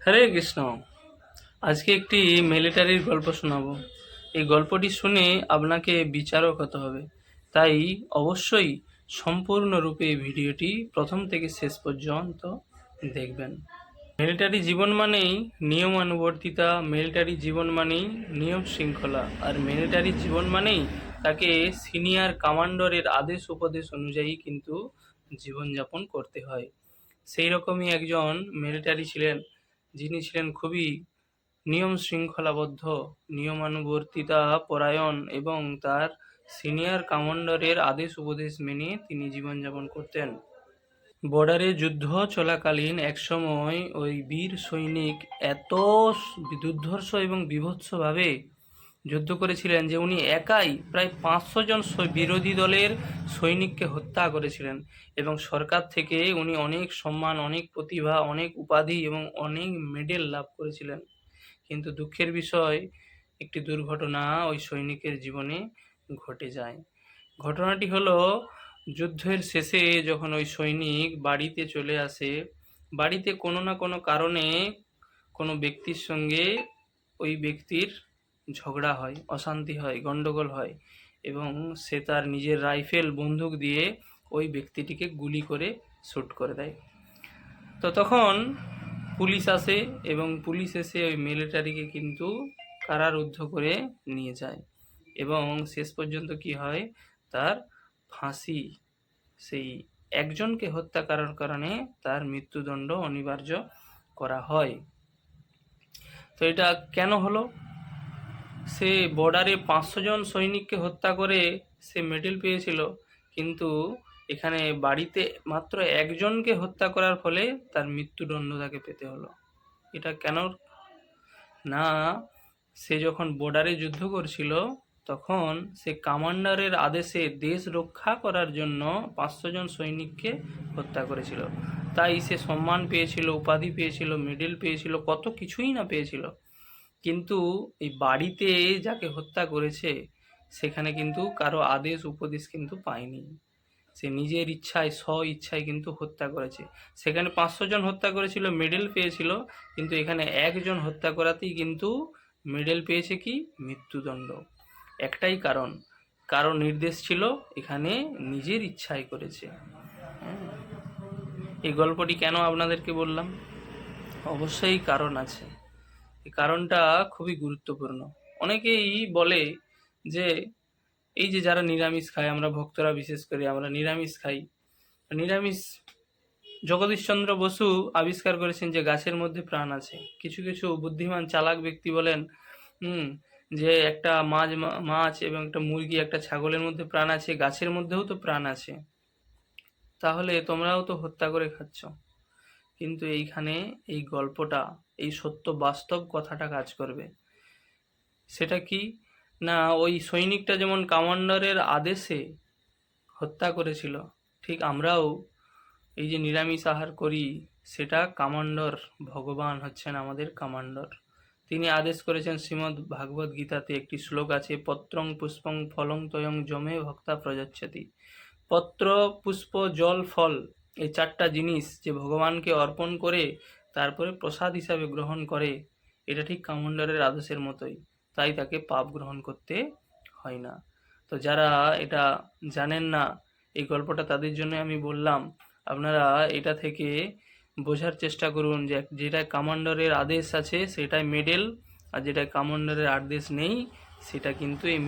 হরে কৃষ্ণ। আজকে একটি মিলিটারির গল্প শোনাবো। এই গল্পটি শুনে আপনাকে বিচারক হতে হবে, তাই অবশ্যই সম্পূর্ণরূপে এই ভিডিওটি প্রথম থেকে শেষ পর্যন্ত দেখবেন। মিলিটারি জীবন মানেই নিয়মানুবর্তিতা, মিলিটারি জীবন মানেই নিয়ম শৃঙ্খলা, আর মিলিটারি জীবন মানেই তাকে সিনিয়র কমান্ডারের আদেশ উপদেশ অনুযায়ী কিন্তু জীবনযাপন করতে হয়। সেই রকমই একজন মিলিটারি ছিলেন, যিনি ছিলেন খুবই নিয়ম শৃঙ্খলাবদ্ধ, নিয়মানুবর্তিতা পরায়ণ এবং তার সিনিয়র কমান্ডারের আদেশ উপদেশ মেনে তিনি জীবনযাপন করতেন। বর্ডারে যুদ্ধ চলাকালীন একসময় ওই বীর সৈনিক এত দুর্ধর্ষ এবং বীভৎসভাবে যুদ্ধ করেছিলেন যে উনি একাই প্রায় 500 জন বিরোধী দলের সৈনিককে হত্যা করেছিলেন, এবং সরকার থেকে উনি অনেক সম্মান, অনেক প্রতিভা, অনেক উপাধি এবং অনেক মেডেল লাভ করেছিলেন। কিন্তু দুঃখের বিষয়, একটি দুর্ঘটনা ওই সৈনিকের জীবনে ঘটে যায়। ঘটনাটি হলো, যুদ্ধের শেষে যখন ওই সৈনিক বাড়িতে চলে আসে, বাড়িতে কোনো না কোনো কারণে কোনো ব্যক্তির সঙ্গে ওই ব্যক্তির ঝগড়া হয়, অশান্তি হয়, গণ্ডগোল হয়, এবং সে তার নিজের রাইফেল বন্দুক দিয়ে ওই ব্যক্তিটিকে গুলি করে শ্যুট করে দেয়। তো তখন পুলিশ আসে এবং পুলিশ এসে ওই মিলিটারিকে কিন্তু কারারুদ্ধ করে নিয়ে যায়, এবং শেষ পর্যন্ত কি হয়, তার ফাঁসি, সেই একজনকে হত্যা করার কারণে তার মৃত্যুদণ্ড অনিবার্য করা হয়। তো এটা কেন হলো? সে বর্ডারে 500 জন সৈনিককে হত্যা করে সে মেডেল পেয়েছিল, কিন্তু এখানে বাড়িতে মাত্র একজনকে হত্যা করার ফলে তার মৃত্যুদণ্ড তাকে পেতে হলো। এটা কেন? না, সে যখন বর্ডারে যুদ্ধ করছিল তখন সে কমান্ডারের আদেশে দেশ রক্ষা করার জন্য 500 জন সৈনিককে হত্যা করেছিল। তাই সে সম্মান পেয়েছিল, উপাধি পেয়েছিল, মেডেল পেয়েছিল, কত কিছুই না পেয়েছিল। কিন্তু এই বাড়িতে যাকে হত্যা করেছে সেখানে কিন্তু কারো আদেশ উপদেশ কিন্তু পায়নি। সে নিজের ইচ্ছায়, স্ব ইচ্ছায় কিন্তু হত্যা করেছে। সেখানে 500 জন হত্যা করেছিল, মেডেল পেয়েছিল, কিন্তু এখানে একজন হত্যা করাতেই কিন্তু মেডেল পেয়েছে কি? মৃত্যুদণ্ড। একটাই কারণ, কারো নির্দেশ ছিল, এখানে নিজের ইচ্ছায় করেছে। এই গল্পটি কেন আপনাদেরকে বললাম? অবশ্যই কারণ আছে। এই কারণটা খুবই গুরুত্বপূর্ণ। অনেকেই বলে যে এই যে যারা নিরামিষ খায়, আমরা ভক্তরা বিশেষ করে আমরা নিরামিষ খাই। নিরামিষ, জগদীশচন্দ্র বসু আবিষ্কার করেছেন যে গাছের মধ্যে প্রাণ আছে। কিছু কিছু বুদ্ধিমান চালাক ব্যক্তি বলেন যে একটা মাছ এবং একটা মুরগি, একটা ছাগলের মধ্যে প্রাণ আছে, গাছের মধ্যেও তো প্রাণ আছে, তাহলে তোমরাও তো হত্যা করে খাচ্ছ। কিন্তু এইখানে এই গল্পটা, এই সত্য বাস্তব কথাটা কাজ করবে। সেটা কি না, ওই সৈনিকটা যেমন কমান্ডারের আদেশে হত্যা করেছিল, ঠিক আমরাও এই যে নিরামিষ আহার করি, সেটা কমান্ডার, ভগবান হচ্ছেন আমাদের কমান্ডার। তিনি আদেশ করেছেন, শ্রীমদ্ ভাগবত গীতাতে একটি শ্লোক আছে, পত্রং পুষ্পং ফলং তয়ং যমে ভক্তা প্রযচ্ছতি। পত্র, পুষ্প, জল, ফল, এই চারটা জিনিস যে ভগবানকে অর্পণ করে তারপরে প্রসাদ হিসাবে গ্রহণ করে, এটা ঠিক কমান্ডারের আদেশের মতোই, তাই তাকে পাপ গ্রহণ করতে হয় না। তো যারা এটা জানেন না, এই গল্পটা তাদের জন্য আমি বললাম। আপনারা এটা থেকে বোঝার চেষ্টা করুন যে যেটা কমান্ডারের আদেশ আছে সেটাই মেডেল, আর যেটা কমান্ডারের আদেশ নেই সেটা কিন্তু এই